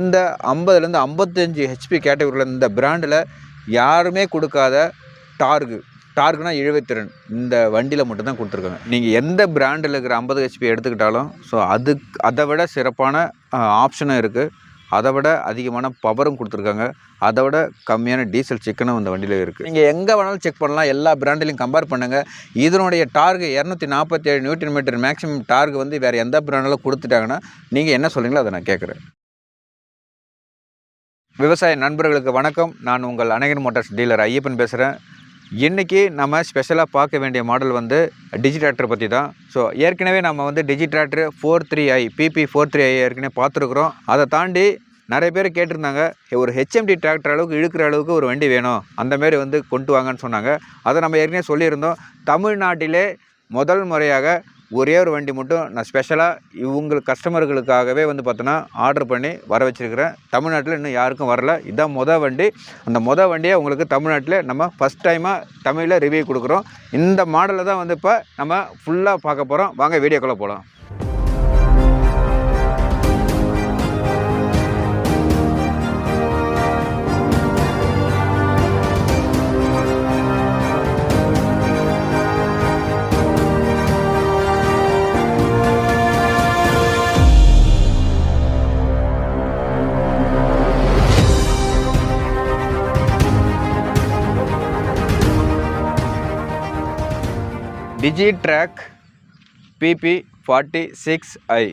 இந்த 50லேருந்து 55 ஹெச்பி கேட்டகரியில் இந்த பிராண்டில் யாருமே கொடுக்காத டார்க்னா இழுவைத்திறன் இந்த வண்டியில் மட்டும்தான் கொடுத்துருக்காங்க. நீங்கள் எந்த பிராண்டில் இருக்கிற 50 ஹெச்பி எடுத்துக்கிட்டாலும் அதை விட சிறப்பான ஆப்ஷனும் இருக்குது. அதை விட அதிகமான பவரும் கொடுத்துருக்காங்க. அதை விட கம்மியான டீசல் சிக்கனும் இந்த வண்டியில் இருக்குது. நீங்கள் எங்கே வேணாலும் செக் பண்ணலாம். எல்லா பிராண்டிலையும் கம்பேர் பண்ணுங்கள். இதனுடைய torque 247 newton metre maximum torque வேறு எந்த பிராண்டில் கொடுத்துட்டாங்கன்னா நீங்கள் என்ன சொல்கிறீங்களோ அதை நான் கேட்குறேன். விவசாய நண்பர்களுக்கு வணக்கம். நான் உங்கள் அநேகன் மோட்டார்ஸ் டீலர் ஐயப்பன் பேசுகிறேன். இன்றைக்கி நம்ம ஸ்பெஷலாக பார்க்க வேண்டிய மாடல் டிஜி டிராக்டர் பற்றி தான். ஏற்கனவே நம்ம டிஜி டிராக்டர் 43i PP 43i ஏற்கனவே பார்த்துருக்குறோம். அதை தாண்டி நிறைய பேர் கேட்டிருந்தாங்க, ஒரு ஹெச்எம்டி டிராக்டர் அளவுக்கு இழுக்கிற அளவுக்கு ஒரு வண்டி வேணும், அந்தமாரி கொண்டு வாங்கன்னு சொன்னாங்க. அதை நம்ம ஏற்கனவே சொல்லியிருந்தோம். தமிழ்நாட்டிலே முதல் முறையாக ஒரே ஒரு வண்டி மட்டும் நான் ஸ்பெஷலாக இவங்களுக்கு கஸ்டமர்களுக்காகவே பார்த்தோன்னா ஆர்டர் பண்ணி வர வச்சுருக்கிறேன். தமிழ்நாட்டில் இன்னும் யாருக்கும் வரல. இதுதான் வண்டி. அந்த வண்டியை உங்களுக்கு தமிழ்நாட்டில் நம்ம ஃபஸ்ட் டைமாக தமிழில் ரிவ்யூ கொடுக்குறோம். இந்த மாடலில் தான் இப்போ நம்ம ஃபுல்லாக பார்க்க போகிறோம். வாங்க வீடியோக்குள்ளே போகலாம். Digitrac PP 46i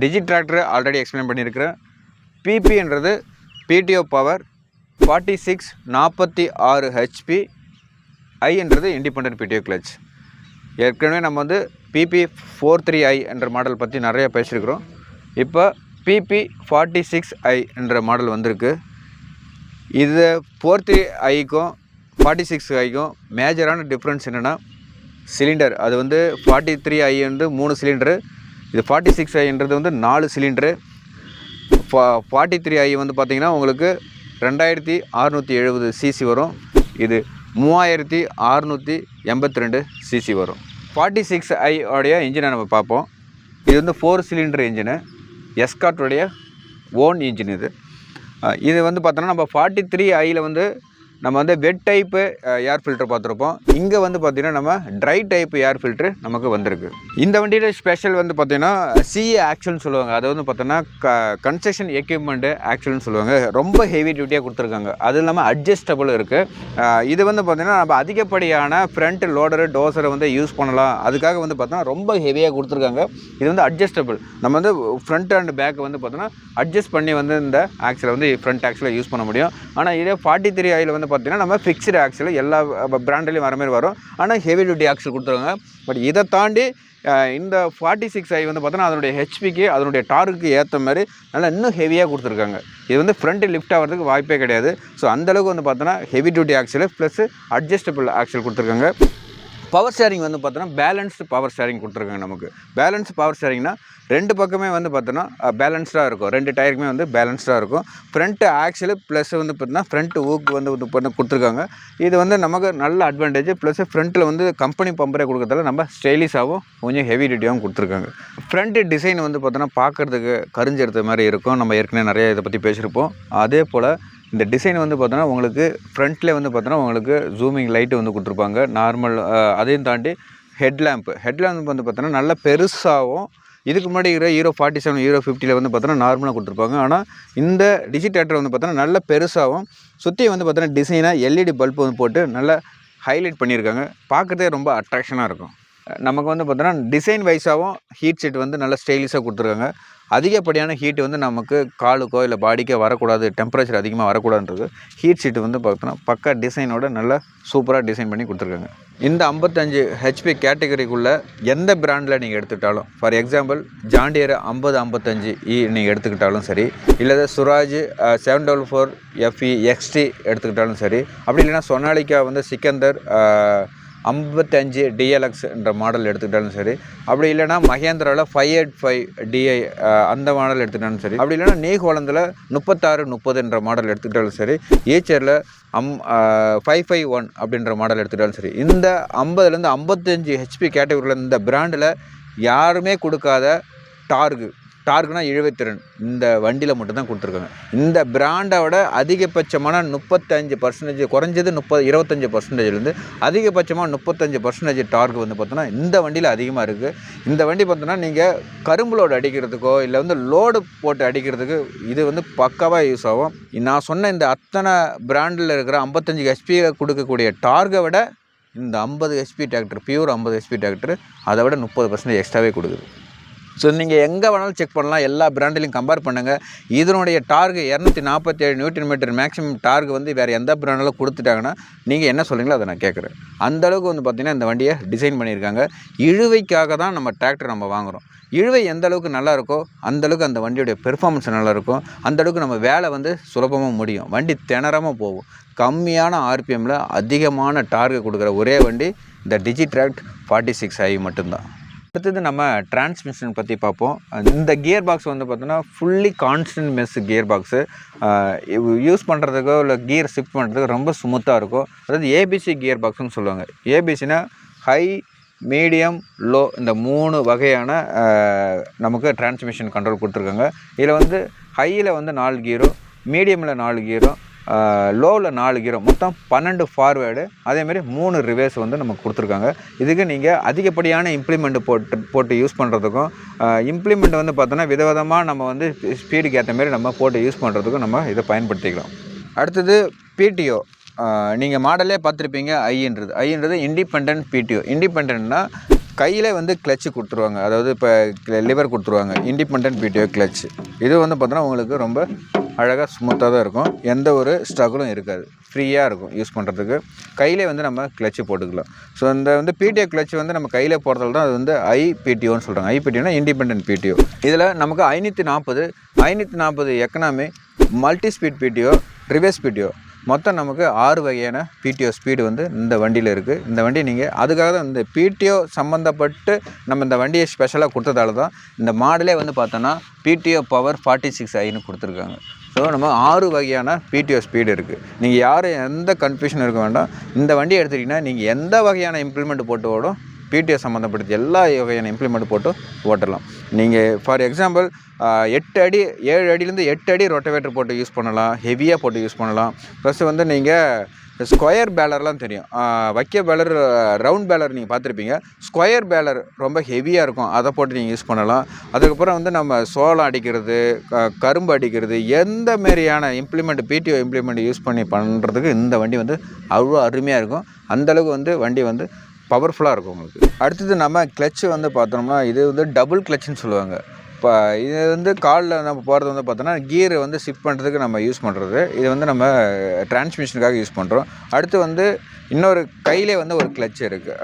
digi tractor already explain பண்ணியிருக்கிறேன். PPன்றது PTO பவர் 46 ஹெச்பி. ஐன்றது இண்டிபெண்டன்ட் PTO கிளச். ஏற்கனவே நம்ம PP 43i என்ற மாடல் பற்றி நிறைய பேசியிருக்கிறோம். இப்போ PP 46i என்ற மாடல் வந்திருக்கு. இது 43iக்கும் 46iக்கும் மேஜரான டிஃப்ரென்ஸ் என்னென்னா, சிலிண்டர். அது 43i 3 சிலிண்டரு, இது 46iன்றது 4 சிலிண்டரு. 43i பார்த்திங்கன்னா உங்களுக்கு 2670 சிசி வரும். இது 3682 சிசி வரும். 46i உடைய இன்ஜினை நம்ம பார்ப்போம். இது 4 சிலிண்டர் இன்ஜினு, எஸ்கார்ட்டுடைய ஓன் இன்ஜின். இது பார்த்தோன்னா நம்ம 43iயில் நம்ம வெட் டைப்பு ஏர் ஃபில்டர் பார்த்துருப்போம். இங்கே பார்த்திங்கன்னா நம்ம ட்ரை டைப்பு ஏர் ஃபில்ட்ரு நமக்கு வந்திருக்கு. இந்த வண்டியில் ஸ்பெஷல் பார்த்திங்கன்னா CA ஆக்சுவல்னு சொல்லுவாங்க. அது பார்த்தோன்னா கன்ஸ்ட்ரக்ஷன் எக்யூப்மெண்ட்டு ஆக்சுவல்னு சொல்லுவாங்க. ரொம்ப ஹெவி டியூட்டியாக கொடுத்துருக்காங்க. அது இல்லாமல் அட்ஜஸ்டபுள் இருக்குது. இது பார்த்திங்கன்னா நம்ம அதிகப்படியான ஃப்ரண்ட் லோடரு டோசரை யூஸ் பண்ணலாம். அதுக்காக பார்த்தோன்னா ரொம்ப ஹெவியாக கொடுத்துருக்காங்க. இது அட்ஜஸ்டபுள். நம்ம ஃப்ரண்ட் அண்ட் பேக் பார்த்தோன்னா அட்ஜஸ்ட் பண்ணி இந்த ஆக்சில் ஃப்ரண்ட் ஆக்சில் யூஸ் பண்ண முடியும். ஆனால் இதே 43iயில் பார்த்தீங்கன்னா நம்ம ஃபிக்ஸ்டு ஆக்சில் எல்லா பிராண்ட்லேயும் வர மாதிரி வரும். ஆனால் ஹெவி டியூட்டி ஆக்சில் கொடுத்துருவாங்க. பட் இதை தாண்டி இந்த 46i பார்த்தோன்னா அதனுடைய ஹெச்பிக்கு அதனுடைய டார்க்கு ஏற்ற மாதிரி நல்லா இன்னும் ஹெவியாக கொடுத்துருக்காங்க. இது ஃப்ரண்ட் லிஃப்ட் ஆகிறதுக்கு வாய்ப்பே கிடையாது. ஸோ அந்தளவுக்கு பார்த்தோன்னா heavy duty axial plus adjustable axial கொடுத்துருக்காங்க. பவர் ஸ்டேரிங் பார்த்தோன்னா பேலன்ஸ்டு பவர் ஸ்டேரிங் கொடுத்துருக்காங்க. நமக்கு பேலன்ஸ் பவர் ஸ்டேரிங்னா ரெண்டு பக்கமே பார்த்தோன்னா பேலன்ஸ்டாக இருக்கும். ரெண்டு டயருக்குமே பேலன்ஸ்டாக இருக்கும். ஃப்ரண்ட் ஆக்சில் ப்ளஸ் பார்த்தோன்னா ஃப்ரண்ட் ஊக்கு கொடுத்துருக்காங்க. இது நமக்கு நல்ல அட்வான்டேஜ். ப்ளஸ் ஃப்ரண்ட்டில் கம்பெனி பம்பரே கொடுக்கறதால நம்ம ஸ்டைலிஷாகவும் கொஞ்சம் ஹெவி டியூட்டியாகவும் கொடுத்துருக்காங்க. ஃப்ரண்ட் டிசைன் பார்த்தோன்னா பார்க்குறதுக்கு கரிஞ்செடுத்த மாதிரி இருக்கும். நம்ம ஏற்கனவே நிறைய இதை பற்றி பேசியிருப்போம். அதே போல் இந்த டிசைன் பார்த்தோன்னா உங்களுக்கு ஃப்ரண்ட்லேயே பார்த்தோன்னா உங்களுக்கு ஜூமிங் லைட்டு கொடுத்துருப்பாங்க நார்மல். அதையும் தாண்டி ஹெட்லேம்ப் பார்த்தோன்னா நல்லா பெருசாகவும், இதுக்கு முன்னாடி ஹீரோ 47 ஹீரோ 50ல் பார்த்தோன்னா நார்மலாக கொடுத்துருப்பாங்க. ஆனால் இந்த டிஜி டிராக்டர் பார்த்தோன்னா நல்ல பெருசாகவும் சுற்றி பார்த்தோன்னா டிசைனாக LED பல்பு போட்டு நல்லா ஹைலைட் பண்ணியிருக்காங்க. பார்க்குறதே ரொம்ப அட்ராக்ஷனாக இருக்கும். நமக்கு பார்த்தோன்னா டிசைன் வைஸாகவும் ஹீட் சீட் நல்லா ஸ்டைலிஷாக கொடுத்துருக்காங்க. அதிகப்படியான ஹீட்டு நமக்கு காலுக்கோ இல்லை பாடிக்கோ வரக்கூடாது, டெம்பரேச்சர் அதிகமாக வரக்கூடாதுன்றது ஹீட் சீட்டு பார்த்தோன்னா பக்கா டிசைனோட நல்லா சூப்பராக டிசைன் பண்ணி கொடுத்துருக்காங்க. இந்த 55 ஹெச்பி கேட்டகரிக்குள்ளே எந்த பிராண்டில் நீங்கள் எடுத்துக்கிட்டாலும், ஃபார் எக்ஸாம்பிள் ஜாண்டியர் 5055E நீங்கள் எடுத்துக்கிட்டாலும் சரி, இல்லை சுராஜ் 744 FE XT எடுத்துக்கிட்டாலும் சரி, அப்படி இல்லைனா சொனாலிக்கா சிக்கந்தர் 55 DLX என்ற மாடல் எடுத்துக்கிட்டாலும் சரி, அப்படி இல்லைனா மகேந்திராவில் 585 DI அந்த மாடல் எடுத்துக்கிட்டாலும் சரி, அப்படி இல்லைனா நீகோலந்தில் 3630 என்ற மாடல் எடுத்துக்கிட்டாலும் சரி, ஏச்சரில் 551 அப்படின்ற மாடல் எடுத்துக்கிட்டாலும் சரி, இந்த 50லேருந்து 55 ஹெச்பி கேட்டகரியில் இந்த பிராண்டில் யாருமே கொடுக்காத டார்க்னா இழுவைத்திறன் இந்த வண்டியில் மட்டும்தான் கொடுத்துருக்காங்க. இந்த பிராண்டோட அதிகபட்சமான 35% குறைஞ்சது 25%லேருந்து அதிகபட்சமாக 35% டார்க் வந்து பார்த்தோன்னா இந்த வண்டியில் அதிகமாக இருக்குது. இந்த வண்டி பார்த்தோன்னா நீங்கள் கரும்பு லோடு அடிக்கிறதுக்கோ இல்லை வந்து லோடு போட்டு அடிக்கிறதுக்கு இது வந்து பக்காவாக யூஸ் ஆகும். நான் சொன்ன இந்த அத்தனை பிராண்டில் இருக்கிற 55 ஹெச்பி கொடுக்கக்கூடிய டார்கை விட இந்த 50 HP tractor pure 50 HP tractor அதை விட 30% எக்ஸ்ட்ராவே கொடுக்குது. ஸோ நீங்கள் எங்கே வேணாலும் செக் பண்ணலாம், எல்லா பிராண்ட்லையும் கம்பேர் பண்ணுங்கள். இதனுடைய Targu 247 newton metre maximum Targu வந்து வேறு எந்த பிராண்டில் கொடுத்துட்டாங்கன்னா நீங்கள் என்ன சொல்கிறீங்களோ அதை நான் கேட்குறேன். அந்தளவுக்கு வந்து பார்த்திங்கன்னா இந்த வண்டியை டிசைன் பண்ணியிருக்காங்க. இழுவைக்காக தான் நம்ம டிராக்டர் நம்ம வாங்குகிறோம். இழுவை எந்த அளவுக்கு நல்லா இருக்கோ அந்தளவுக்கு அந்த வண்டியுடைய பெர்ஃபார்மன்ஸ் நல்லாயிருக்கும். அந்தளவுக்கு நம்ம வேலை வந்து சுலபமாக முடியும். வண்டி திணறாமல் போகும். கம்மியான ஆர்பிஎம்மில் அதிகமான டார்கு கொடுக்குற ஒரே வண்டி இந்த டிஜிட்ராக்ட் 46i மட்டும்தான். அடுத்தது நம்ம டிரான்ஸ்மிஷன் பற்றி பார்ப்போம். இந்த கியர் பாக்ஸ் வந்து பார்த்தோன்னா fully constant mesh gear box. Use பண்ணுறதுக்கோ இல்லை கியர் ஷிஃப்ட் பண்ணுறதுக்கு ரொம்ப ஸ்மூத்தாக இருக்கும். அதாவது ஏபிசி கியர் பாக்ஸ்னு சொல்லுவாங்க. ஏபிசினா ஹை, மீடியம், லோ இந்த 3 வகையான நமக்கு டிரான்ஸ்மிஷன் கண்ட்ரோல் கொடுத்துருக்காங்க. இதில் வந்து ஹையில் வந்து 4 கியரும், மீடியமில் 4 கியரும், லோவில் 4 கியரும், மொத்தம் 12 ஃபார்வேர்டு, அதேமாதிரி 3 ரிவேர்ஸ் வந்து நமக்கு கொடுத்துருக்காங்க. இதுக்கு நீங்கள் அதிகப்படியான இம்ப்ளிமெண்ட் போட்டு யூஸ் பண்ணுறதுக்கும் இம்ப்ளிமெண்ட் வந்து பார்த்தோன்னா விதவிதமாக நம்ம வந்து ஸ்பீடுக்கு ஏற்ற மாரி நம்ம போட்டு யூஸ் பண்ணுறதுக்கும் நம்ம இதை பயன்படுத்திக்கலாம். அடுத்தது பிடிஓ. நீங்கள் மாடலே பார்த்துருப்பீங்க. ஐன்றது இண்டிபெண்ட் பிடிஓ. இண்டிபெண்ட்னா கையில் வந்து கிளச்சு கொடுத்துருவாங்க, அதாவது இப்போ லிவர் கொடுத்துருவாங்க. இண்டிபெண்ட் பிடிஓ கிளச்சு இது வந்து பார்த்தோன்னா உங்களுக்கு ரொம்ப அழகாக ஸ்மூத்தாக தான் இருக்கும். எந்த ஒரு ஸ்ட்ரகிளும் இருக்காது. ஃப்ரீயாக இருக்கும் யூஸ் பண்ணுறதுக்கு. கையிலே வந்து நம்ம கிளச்சு போட்டுக்கலாம். ஸோ இந்த வந்து பிடிஓ கிளச்சு வந்து நம்ம கையில் போடுறதால தான் அது வந்து ஐபிடிஓன்னு சொல்கிறாங்க. ஐபிடிஓனா இண்டிபெண்ட் பிடிஓ. இதில் நமக்கு 540 economy, multi speed PTO, reverse PTO, மொத்தம் நமக்கு 6 வகையான பிடிஓ ஸ்பீடு வந்து இந்த வண்டியில் இருக்குது. இந்த வண்டி நீங்கள் அதுக்காக தான் இந்த பிடிஓ சம்மந்தப்பட்டு நம்ம இந்த வண்டியை ஸ்பெஷலாக கொடுத்ததால தான் இந்த மாடலே வந்து பார்த்தோன்னா பிடிஓ பவர் 46iன்னு கொடுத்துருக்காங்க. ஸோ நம்ம 6 வகையான பிடிஓ ஸ்பீடு இருக்குது. நீங்கள் யாரும் எந்த கன்ஃபியூஷன் இருக்க வேண்டாம். இந்த வண்டியை எடுத்துக்கிட்டிங்கன்னா நீங்கள் எந்த வகையான இம்ப்ளிமெண்ட் போட்டு ஓடும் பிடிஓ சம்மந்தப்படுத்தி எல்லா வகையான இம்ப்ளிமெண்ட் போட்டு ஓட்டலாம். நீங்கள் ஃபார் எக்ஸாம்பிள் 7 அடியிலேருந்து 8 அடி ரொட்டவேட்டர் போட்டு யூஸ் பண்ணலாம். ஹெவியாக போட்டு யூஸ் பண்ணலாம். ப்ளஸ் வந்து நீங்கள் ஸ்கொயர் பேலர்லாம் தெரியும். வைக்க பேலர், ரவுண்ட் பேலர் நீங்கள் பார்த்துருப்பீங்க. ஸ்கொயர் பேலர் ரொம்ப ஹெவியாக இருக்கும், அதை போட்டு நீங்கள் யூஸ் பண்ணலாம். அதுக்கப்புறம் வந்து நம்ம சோளம் அடிக்கிறது, கரும்பு அடிக்கிறது, எந்த மாரியான இம்ப்ளிமெண்ட் பிடிஓ இம்ப்ளிமெண்ட் யூஸ் பண்ணி பண்ணுறதுக்கு இந்த வண்டி வந்து அவ்வளோ அருமையாக இருக்கும். அந்தளவுக்கு வந்து வண்டி வந்து பவர்ஃபுல்லாக இருக்கும் உங்களுக்கு. அடுத்தது நம்ம கிளச்சு வந்து பார்த்தோம்னா இது வந்து டபுள் கிளச்சுன்னு சொல்லுவாங்க. இப்போ இது வந்து காலில் நம்ம போகிறது வந்து பார்த்தோன்னா கியர் வந்து ஷிஃப்ட் பண்ணுறதுக்கு நம்ம யூஸ் பண்ணுறது. இது வந்து நம்ம டிரான்ஸ்மிஷனுக்காக யூஸ் பண்ணுறோம். அடுத்து வந்து இன்னொரு கையிலே வந்து ஒரு கிளச்சு இருக்குது.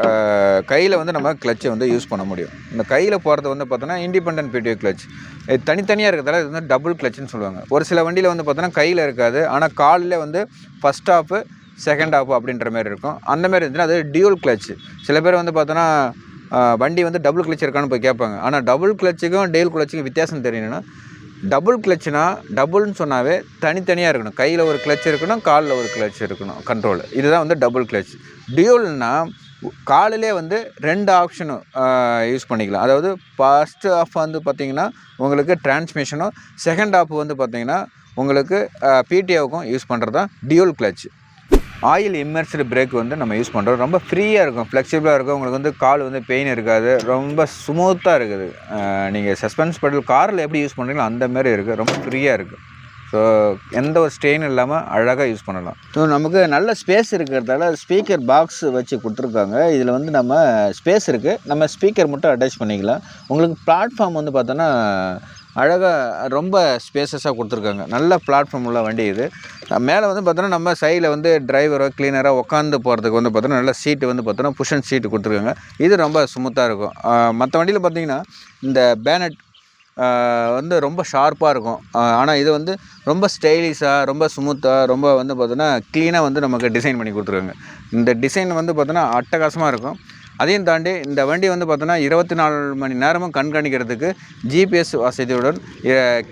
கையில் வந்து நம்ம கிளச்சை வந்து யூஸ் பண்ண முடியும். இந்த கையில் போகிறது வந்து பார்த்தோன்னா இண்டிபெண்ட் பிடிஓ கிளச். இது தனித்தனியாக இருக்கிறதால இது வந்து டபுள் கிளச்சுன்னு சொல்லுவாங்க. ஒரு சில வண்டியில் வந்து பார்த்தோன்னா கையில் இருக்காது, ஆனால் காலில் வந்து ஃபஸ்ட் ஹாஃபு செகண்ட் ஹாஃப் அப்படின்ற மாதிரி இருக்கும். அந்த மாதிரி இருந்துச்சுன்னா அது டியூல் கிளச்சு. சில பேர் வந்து பார்த்தோன்னா வண்டி வந்து டபுள் கிளச் இருக்கான்னு போய் கேட்பாங்க. ஆனால் டபுள் கிளச்சுக்கும் டியூல் கிளச்சுக்கும் வித்தியாசம் தெரியணுன்னா, டபுள் கிளச்சுனா டபுள்னு சொன்னாவே தனித்தனியாக இருக்கணும். கையில் ஒரு கிளச் இருக்கணும், காலில் ஒரு கிளச் இருக்கணும் கண்ட்ரோல். இதுதான் வந்து டபுள் கிளச். டியூல்னா காலிலே வந்து 2 ஆப்ஷனும் யூஸ் பண்ணிக்கலாம். அதாவது ஃபஸ்ட்டு ஆஃப் வந்து பார்த்திங்கன்னா உங்களுக்கு டிரான்ஸ்மிஷனும், செகண்ட் ஆஃப் வந்து பார்த்திங்கன்னா உங்களுக்கு பிடிஓவுக்கும் யூஸ் பண்ணுறது தான் dual clutch. Oil immersed break வந்து நம்ம யூஸ் பண்ணுறோம். ரொம்ப ஃப்ரீயாக இருக்கும், ஃப்ளெக்சிபிளாக இருக்கும். உங்களுக்கு வந்து கால் வந்து பெயின் இருக்காது, ரொம்ப ஸ்மூத்தாக இருக்குது. நீங்கள் சஸ்பென்ஸ் பெடல் காரில் எப்படி யூஸ் பண்ணுறீங்களோ அந்த மாதிரி இருக்குது. ரொம்ப ஃப்ரீயாக இருக்குது. ஸோ எந்த ஒரு ஸ்ட்ரெயின் இல்லாமல் அழகாக யூஸ் பண்ணலாம். ஸோ நமக்கு நல்ல ஸ்பேஸ் இருக்கிறதால ஸ்பீக்கர் பாக்ஸ் வச்சு கொடுத்துருக்காங்க. இதில் வந்து நம்ம ஸ்பேஸ் இருக்குது, நம்ம ஸ்பீக்கர் மட்டும் அட்டாச் பண்ணிக்கலாம். உங்களுக்கு பிளாட்ஃபார்ம் வந்து பார்த்தோன்னா அழகாக ரொம்ப ஸ்பேசஸாக கொடுத்துருக்காங்க. நல்ல பிளாட்ஃபார்ம் உள்ள வண்டி இது. மேலே வந்து பார்த்தோன்னா நம்ம சைடில் வந்து டிரைவரோ கிளீனராக உட்காந்து போகிறதுக்கு வந்து பார்த்தோன்னா நல்ல சீட்டு வந்து பார்த்தோன்னா புஷன் சீட்டு கொடுத்துருக்காங்க. இது ரொம்ப ஸ்மூத்தாக இருக்கும். மற்ற வண்டியில் பார்த்திங்கன்னா இந்த பேனட் வந்து ரொம்ப ஷார்ப்பாக இருக்கும். ஆனால் இது வந்து ரொம்ப ஸ்டைலிஷாக, ரொம்ப ஸ்மூத்தாக, ரொம்ப வந்து பார்த்தோன்னா க்ளீனாக வந்து நமக்கு டிசைன் பண்ணி கொடுத்துருக்காங்க. இந்த டிசைன் வந்து பார்த்தோன்னா அட்டகாசமாக இருக்கும். அதையும் தாண்டி இந்த வண்டி வந்து பார்த்தோன்னா 24 மணி நேரமும் கண்காணிக்கிறதுக்கு ஜிபிஎஸ் வசதியுடன்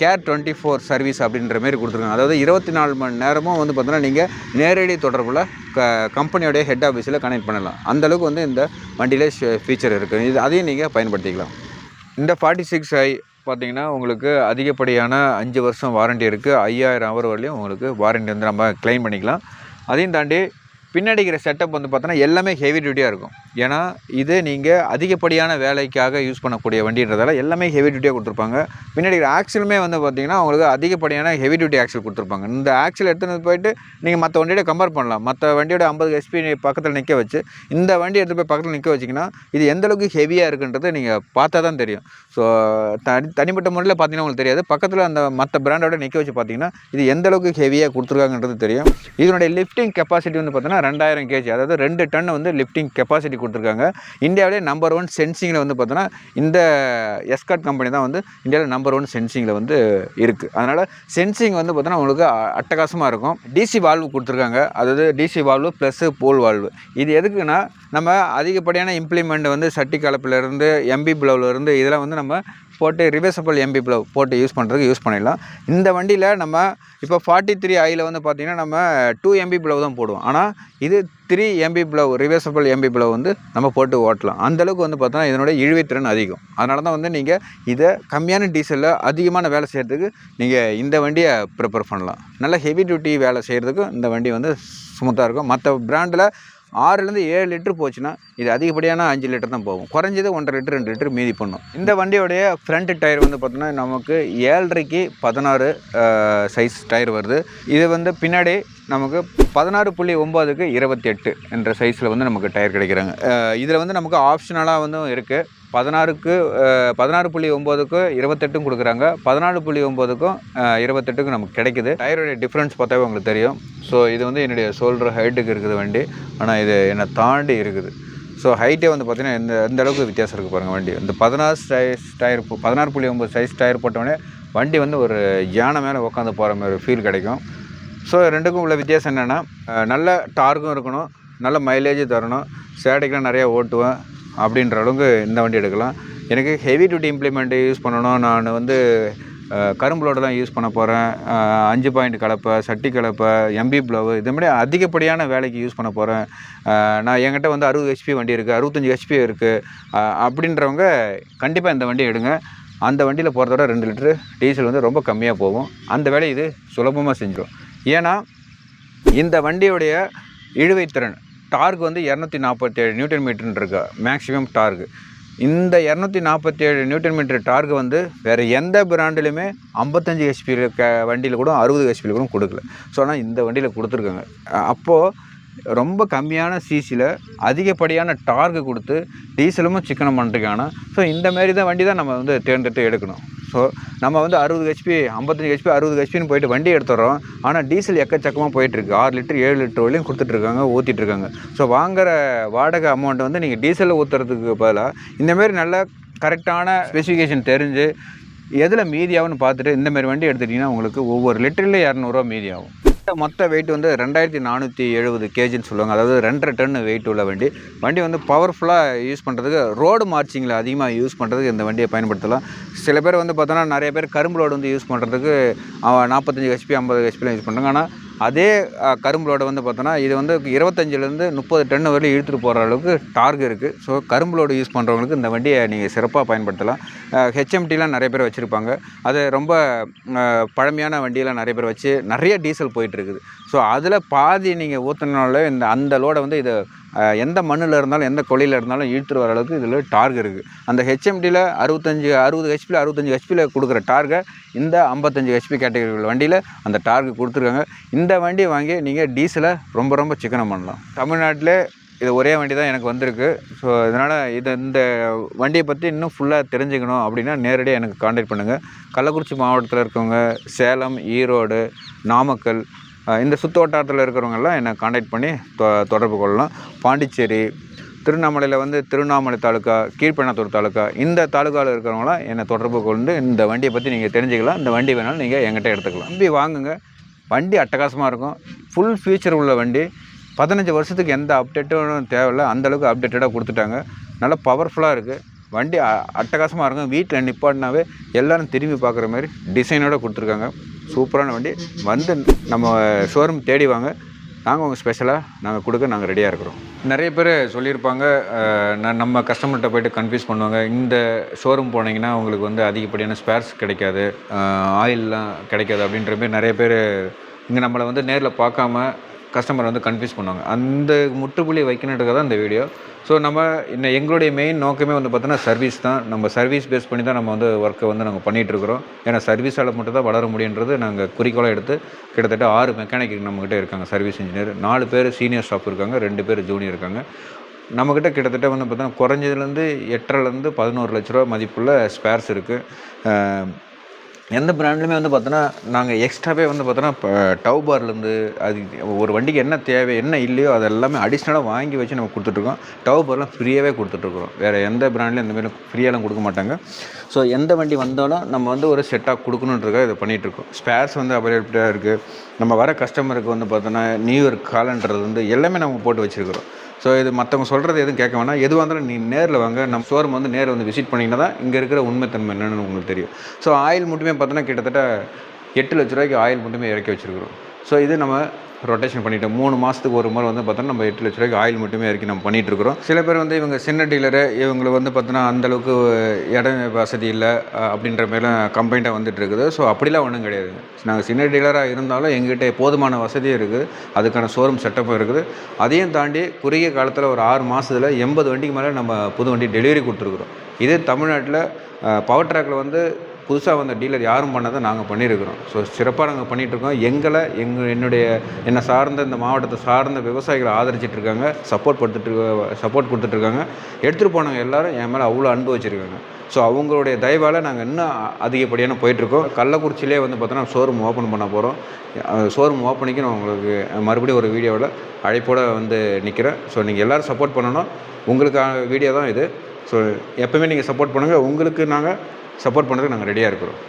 கேர் 24 சர்வீஸ் அப்படின்ற மாரி கொடுத்துருக்காங்க. அதாவது 24 மணி நேரமும் வந்து பார்த்தோன்னா நீங்கள் நேரடி தொடர்பில் கம்பெனியோடைய ஹெட் ஆஃபீஸில் கனெக்ட் பண்ணலாம். அந்தளவுக்கு வந்து இந்த வண்டியிலே ஃபீச்சர் இருக்குது. அதையும் நீங்கள் பயன்படுத்திக்கலாம். இந்த 46i பார்த்தீங்கன்னா உங்களுக்கு அதிகப்படியான 5 வருஷம் வாரண்டி இருக்குது. 5000 ஹவர் வரலையும் உங்களுக்கு வாரண்டி வந்து நம்ம க்ளைம் பண்ணிக்கலாம். அதையும் தாண்டி பின்னாடி இருக்கிற செட்டப் வந்து பார்த்தோன்னா எல்லாமே ஹெவி டியூட்டியாக இருக்கும். ஏன்னா இது நீங்கள் அதிகப்படியான வேலைக்காக யூஸ் பண்ணக்கூடிய வண்டின்றதால எல்லாமே ஹெவி டியூட்டியாக கொடுத்துருப்பாங்க. பின்னாடி இருக்கிற ஆக்சிலுமே வந்து பார்த்திங்கன்னா உங்களுக்கு அதிகப்படியான ஹெவி டியூட்டி ஆக்சில் கொடுத்துருப்பாங்க. இந்த ஆக்சில் எடுத்துகிட்டு போயிட்டு நீங்கள் மற்ற வண்டியோட கம்பேர் பண்ணலாம். மற்ற வண்டியோட 50 HP பக்கத்தில் நிற்க வச்சு இந்த வண்டி எடுத்து போய் பக்கத்தில் நிற்க வச்சிங்கன்னா இது எந்தளவுக்கு ஹெவியாக இருக்குன்றது நீங்கள் பார்த்தா தான் தெரியும். ஸோ தனிப்பட்ட முறையில் பார்த்தீங்கன்னா உங்களுக்கு தெரியாது. பக்கத்தில் அந்த மற்ற பிராண்டோட நிற்க வச்சு பார்த்தீங்கன்னா இது எந்தளவுக்கு ஹெவியாக கொடுத்துருக்காங்கன்றது தெரியும். இதனுடைய லிஃப்டிங் கெப்பாசிட்டி வந்து பார்த்தீங்கன்னா 2000 kg, அதாவது 2 டன் வந்து லிஃப்டிங் கெப்பாசிட்டி கொடுத்துருக்காங்க. இந்தியாவிலே நம்பர் 1 சென்சிங்கில் வந்து பார்த்தோன்னா இந்த எஸ்கார்ட் கம்பெனி தான் வந்து இந்தியாவில் நம்பர் 1 சென்சிங்கில் வந்து இருக்குது. அதனால் சென்சிங் வந்து பார்த்தோன்னா உங்களுக்கு அட்டகாசமாக இருக்கும். டிசி வால்வு கொடுத்துருக்காங்க, அதாவது டிசி வால்வு ப்ளஸ்ஸு போல் வால்வு. இது எதுக்குன்னா நம்ம அதிகப்படியான இம்ப்ளிமெண்ட் வந்து சட்டி கலப்பிலேருந்து எம்பி ப்ளவுலேருந்து இதெல்லாம் வந்து நம்ம போட்டு ரிவர்சபிள் எம்பி ப்ளவ் போட்டு யூஸ் பண்ணுறதுக்கு யூஸ் பண்ணிடலாம். இந்த வண்டியில் நம்ம இப்போ 43i வந்து பார்த்திங்கன்னா நம்ம 2 எம்பி ப்ளவ் தான் போடுவோம். ஆனால் இது 3 MP plough reversible MP plough வந்து நம்ம போட்டு ஓட்டலாம். அந்தளவுக்கு வந்து பார்த்தோன்னா இதனுடைய இழுவைத்திறன் அதிகம். அதனால தான் வந்து நீங்கள் இதை கம்மியான டீசலில் அதிகமான வேலை செய்கிறதுக்கு நீங்கள் இந்த வண்டியை ப்ரிப்பேர் பண்ணலாம். நல்ல ஹெவி டியூட்டி வேலை செய்கிறதுக்கு இந்த வண்டி வந்து ஸ்மூத்தாக இருக்கும். மற்ற பிராண்டில் 6லேருந்து 7 லிட்டர் போச்சுன்னா இது அதிகப்படியான 5 லிட்டர் தான் போகும். குறைஞ்சது 1.5 லிட்டர் 2 லிட்டர் மீதி பண்ணும். இந்த வண்டியோடைய ஃப்ரண்ட் டயர் வந்து பார்த்தோன்னா நமக்கு 7.5க்கு 16 சைஸ் டயர் வருது. இது வந்து பின்னாடி நமக்கு 16.9க்கு 28 என்ற சைஸில் வந்து நமக்கு டயர் கிடைக்கிறாங்க. இதில் வந்து நமக்கு ஆப்ஷனலாக வந்து இருக்குது. 16.9க்கு 28 கொடுக்குறாங்க, 14.9க்கும் 28க்கும் நமக்கு கிடைக்குது. டயருடைய டிஃப்ரென்ஸ் பார்த்தாவே உங்களுக்கு தெரியும். ஸோ இது வந்து என்னுடைய ஷோல்டர் ஹைட்டுக்கு இருக்குது வண்டி, ஆனால் இது என்னை தாண்டி இருக்குது. ஸோ ஹைட்டே வந்து பார்த்திங்கன்னா எந்த அளவுக்கு வித்தியாசம் இருக்குது பாருங்கள். வண்டி இந்த 16 சைஸ் டயர் 16.9 சைஸ் டயர் போட்டோடனே வண்டி வந்து ஒரு யானை மேலே உட்காந்து போகிற மாதிரி ஃபீல் கிடைக்கும். ஸோ ரெண்டுக்கும் உள்ள வித்தியாசம் என்னென்னா நல்ல டார்க்கும் இருக்கணும், நல்ல மைலேஜ் தரணும், சேட்டைக்கெலாம் நிறையா ஓட்டுவேன் அப்படின்ற அளவுக்கு இந்த வண்டி எடுக்கலாம். எனக்கு ஹெவி டியூட்டி இம்ப்ளிமெண்ட்டு யூஸ் பண்ணணும், நான் வந்து கரும்புலோடு தான் யூஸ் பண்ண போகிறேன், 5 பாயிண்ட் கலப்பை, சட்டி கலப்பை, எம்பி ப்ளவு, இது மாதிரி அதிகப்படியான வேலைக்கு யூஸ் பண்ண போகிறேன், நான் என்கிட்ட வந்து 60 HP வண்டி இருக்குது, 65 HP இருக்குது அப்படின்றவங்க கண்டிப்பாக இந்த வண்டியை எடுங்க. அந்த வண்டியில் போகிறதோட 2 லிட்டரு டீசல் வந்து ரொம்ப கம்மியாக போகும். அந்த வேலையை இது சுலபமாக செஞ்சிடும். ஏன்னா இந்த வண்டியுடைய இழுவைத்திறன் டார்க் வந்து 247 நியூட்டன் மீட்டர்னு இருக்கா மேக்ஸிமம் டார்க். இந்த 247 நியூட்டன் மீட்டர் டார்க் வந்து வேறு எந்த பிராண்டிலுமே 55 HP வண்டியில் கூட 60 HP கூட கொடுக்கல. ஸோ ஆனால் இந்த வண்டியில் கொடுத்துருக்காங்க. அப்போது ரொம்ப கம்மியான சிசியில் அதிகப்படியான டார்க்கு கொடுத்து டீசலும் சிக்கனம் பண்ணுறதுக்கான ஸோ இந்த மாரி தான் வண்டி தான் நம்ம வந்து தேர்ந்தெடுத்து எடுக்கணும். ஸோ நம்ம வந்து 60 HP 55 HP 60 HPன்னு போயிட்டு வண்டி எடுத்துடுறோம். ஆனால் டீசல் எக்கச்சக்கமாக போயிட்டுருக்கு. 6 லிட்டர் 7 லிட்டர் வரையும் கொடுத்துட்ருக்காங்க, ஊற்றிட்டுருக்காங்க. ஸோ வாங்குகிற வாடகை அமௌண்ட்டை வந்து நீங்கள் டீசலில் ஊற்றுறதுக்கு பதிலாக இந்தமாரி நல்ல கரெக்டான ஸ்பெசிஃபிகேஷன் தெரிஞ்சு எதில் மீதியாகும்னு பார்த்துட்டு இந்தமாரி வண்டி எடுத்துட்டிங்கன்னா உங்களுக்கு ஒவ்வொரு லிட்டரில் 200 மீதி ஆகும். மொத்த வெயிட் வந்து 2470 kgன்னு சொல்லுவாங்க, அதாவது 2.5 டன் வெயிட் உள்ள வண்டி. வண்டி வந்து பவர்ஃபுல்லாக யூஸ் பண்ணுறதுக்கு, ரோடு மார்ச்சிங்கில் அதிகமாக யூஸ் பண்ணுறதுக்கு இந்த வண்டியை பயன்படுத்தலாம். சில பேர் வந்து பார்த்தோன்னா நிறைய பேர் கரும்பு ரோடு வந்து யூஸ் பண்ணுறதுக்கு 45 HP 50 HPலாம் யூஸ் பண்ணுறாங்க. ஆனால் அதே கரும்பு ரோடு வந்து பார்த்தோன்னா இது வந்து 25லேருந்து 30 டன் வரையும் இழுத்துட்டு போகிற அளவுக்கு டார்க் இருக்குது. ஸோ கரும்பு ரோடு யூஸ் பண்ணுறவங்களுக்கு இந்த வண்டியை நீங்கள் சிறப்பாக பயன்படுத்தலாம். ஹெச்எம்டிலாம் நிறைய பேர் வச்சுருப்பாங்க. அது ரொம்ப பழமையான வண்டியெலாம் நிறைய பேர் வச்சு நிறைய டீசல் போயிட்டுருக்குது. ஸோ அதில் பாதி நீங்கள் ஊற்றினாலே அந்த லோடை வந்து இதை எந்த மண்ணில் இருந்தாலும் எந்த கொள்ளையில் இருந்தாலும் இழுத்துட்டு வர அளவுக்கு இதில் டார்க் இருக்குது. அந்த ஹெச்எம்டியில் 60 ஹெச்பியில் 65 ஹெச்பியில் கொடுக்குற டார்கை இந்த 55 ஹெச்பி கேட்டகரி வண்டியில் அந்த டார்க்கு கொடுத்துருக்காங்க. இந்த வண்டியை வாங்கி நீங்கள் டீசலை ரொம்ப ரொம்ப சிக்கனம் பண்ணலாம். தமிழ்நாட்டிலே இது ஒரே வண்டி தான் எனக்கு வந்திருக்கு. ஸோ இதனால் இந்த வண்டியை பற்றி இன்னும் ஃபுல்லாக தெரிஞ்சுக்கணும் அப்படின்னா நேரடியாக எனக்கு கான்டாக்ட் பண்ணுங்கள். கள்ளக்குறிச்சி மாவட்டத்தில் இருக்கவங்க, சேலம், ஈரோடு, நாமக்கல், இந்த சுற்று வட்டாரத்தில் இருக்கிறவங்கெல்லாம் என்னை கான்டாக்ட் பண்ணி தொடர்பு கொள்ளலாம். பாண்டிச்சேரி, திருவண்ணாமலையில் வந்து திருவண்ணாமலை தாலுக்கா, கீழ்பெண்ணாத்தூர் தாலுக்கா, இந்த தாலுக்காவில் இருக்கிறவங்களாம் என்னை தொடர்பு கொண்டு இந்த வண்டியை பற்றி நீங்கள் தெரிஞ்சுக்கலாம். இந்த வண்டி வேணாலும் நீங்கள் என்கிட்ட எடுத்துக்கலாம். நம்பி வாங்குங்க. வண்டி அட்டகாசமாக இருக்கும். ஃபுல் ஃபியூச்சர் உள்ள வண்டி. 15 வருஷத்துக்கு எந்த அப்டேட்டும் தேவையில்லை, அந்தளவுக்கு அப்டேட்டடாக கொடுத்துட்டாங்க. நல்லா பவர்ஃபுல்லாக இருக்குது. வண்டி அட்டகாசமாக இருக்கும். வீட்டில் நிப்பாட்டினாவே எல்லோரும் திரும்பி பார்க்குற மாதிரி டிசைனோடு கொடுத்துருக்காங்க. சூப்பரான வண்டி. வந்து நம்ம ஷோரூம் தேடி வாங்க. நாங்கள் உங்கள் ஸ்பெஷலாக நாங்கள் கொடுக்க நாங்கள் ரெடியாக இருக்கிறோம். நிறைய பேர் சொல்லியிருப்பாங்க, நம்ம கஸ்டமர்கிட்ட போய்ட்டு கன்ஃபியூஸ் பண்ணுவாங்க, இந்த ஷோரூம் போனீங்கன்னா உங்களுக்கு வந்து அதிகப்படியான ஸ்பேர்ஸ் கிடைக்காது, ஆயிலெலாம் கிடைக்காது அப்படின்ற மாதிரி நிறைய பேர் இங்கே நம்மளை வந்து நேரில் பார்க்காம கஸ்டமர் வந்து கன்ஃபியூஸ் பண்ணுவாங்க. அந்த முற்றுப்புள்ளி வைக்கணுன்றதுக்காக தான் இந்த வீடியோ. ஸோ நம்ம எங்களுடைய மெயின் நோக்கமே வந்து பார்த்தோன்னா சர்வீஸ் தான். நம்ம சர்வீஸ் பேஸ் பண்ணி தான் நம்ம வந்து ஒர்க்கை வந்து நாங்கள் பண்ணிகிட்ருக்குறோம். ஏன்னா சர்வீஸால் மட்டும் தான் வளர முடியுன்றது நாங்கள் குறிக்கோளாக எடுத்து கிட்டத்தட்ட 6 மெக்கானிக் நம்மக்கிட்ட இருக்காங்க. சர்வீஸ் இன்ஜினியர் 4 பேர் சீனியர் ஸ்டாஃப் இருக்காங்க, 2 பேர் ஜூனியர் இருக்காங்க. நம்மக்கிட்ட கிட்டத்தட்ட வந்து பார்த்தோன்னா குறைஞ்சதுலேருந்து 8,500,000 11 லட்ச ரூபா மதிப்புள்ள ஸ்பேர்ஸ் இருக்குது. எந்த பிராண்ட்லையுமே வந்து பார்த்தோன்னா நாங்கள் எக்ஸ்ட்ராவே வந்து பார்த்தோன்னா இப்போ டவ் பார்லேருந்து அது ஒரு வண்டிக்கு என்ன தேவை என்ன இல்லையோ அது எல்லாமே அடிஷ்னலாக வாங்கி வச்சு நம்ம கொடுத்துட்ருக்கோம். டவ் பார்லாம் ஃப்ரீயாகவே கொடுத்துட்ருக்குறோம். வேறு எந்த பிராண்ட்லையும் இந்தமாரி ஃப்ரீயாலாம் கொடுக்க மாட்டாங்க. ஸோ எந்த வண்டி வந்தாலும் நம்ம வந்து ஒரு செட்டாக கொடுக்கணுன்றதுக்காக இதை பண்ணிகிட்ருக்கோம். ஸ்பேர்ஸ் வந்து அவைலபிளாக இருக்குது. நம்ம வர கஸ்டமருக்கு வந்து பார்த்தோன்னா நியூ இயர் காலன்றது வந்து எல்லாமே நம்ம போட்டு வச்சுருக்கிறோம். ஸோ இது மற்றவங்க சொல்கிறது எதுவும் கேட்க வேணாம். எதுவாக இருந்தாலும் நீ நேரில் வாங்க, நம்ம ஷோரூம் வந்து நேரில் வந்து விசிட் பண்ணிங்கன்னா தான் இங்கே இருக்கிற உண்மைத்தன்மை என்னென்னு உங்களுக்கு தெரியும். ஸோ ஆயில் மட்டுமே பார்த்தோன்னா கிட்டத்தட்ட 8 லட்ச ரூபாய்க்கு ஆயில் மட்டுமே இறக்கி வச்சுருக்கிறோம். ஸோ இது நம்ம ரொட்டேஷன் பண்ணிவிட்டோம். 3 மாதத்துக்கு ஒரு முறை வந்து பார்த்தோன்னா நம்ம 8 லட்ச ரூபாய்க்கு ஆயில் மட்டுமே இறக்கி நம்ம பண்ணிகிட்ருக்குறோம். சில பேர் வந்து இவங்க சின்ன டீலரு, இவங்களை வந்து பார்த்தோன்னா அந்தளவுக்கு இட வசதி இல்லை அப்படின்ற மாதிரிலாம் கம்ப்ளைண்ட்டாக வந்துட்டு இருக்குது. ஸோ அப்படிலாம் ஒன்றும் கிடையாது. நாங்கள் சின்ன டீலராக இருந்தாலும் எங்ககிட்ட போதுமான வசதியும் இருக்குது, அதுக்கான ஷோரூம் செட்டப்பும் இருக்குது. அதையும் தாண்டி குறுகிய காலத்தில் ஒரு 6 மாதத்தில் 80 வண்டிக்கு மேலே நம்ம புது வண்டி டெலிவரி கொடுத்துருக்குறோம். இதே தமிழ்நாட்டில் பவர் ட்ராக்கில் வந்து புதுசாக வந்த டீலர் யாரும் பண்ணதை நாங்கள் பண்ணியிருக்கிறோம். ஸோ சிறப்பாக நாங்கள் பண்ணிகிட்ருக்கோம். என்னை சார்ந்த இந்த மாவட்டத்தை சார்ந்த விவசாயிகளை ஆதரிச்சிட்ருக்காங்க, சப்போர்ட் கொடுத்துட்ருக்காங்க. எடுத்துகிட்டு போனவங்க எல்லோரும் என் மேலே அவ்வளோ அன்பு வச்சுருக்காங்க. ஸோ அவங்களுடைய தயவால் நாங்கள் இன்னும் அதிகப்படியான போயிட்டுருக்கோம். கள்ளக்குறிச்சியிலே வந்து பார்த்தோன்னா ஷோரூம் ஓப்பன் பண்ண போகிறோம். ஷோரூம் ஓப்பனிங்கு நான் உங்களுக்கு மறுபடியும் ஒரு வீடியோவில் அழைப்போடு வந்து நிற்கிறேன். ஸோ நீங்கள் எல்லோரும் சப்போர்ட் பண்ணணும். உங்களுக்கான வீடியோ தான் இது. ஸோ எப்போவுமே நீங்கள் சப்போர்ட் பண்ணுங்கள். உங்களுக்கு நாங்கள் சப்போர்ட் பண்ணுறதுக்கு நாங்கள் ரெடியாக இருக்கிறோம்.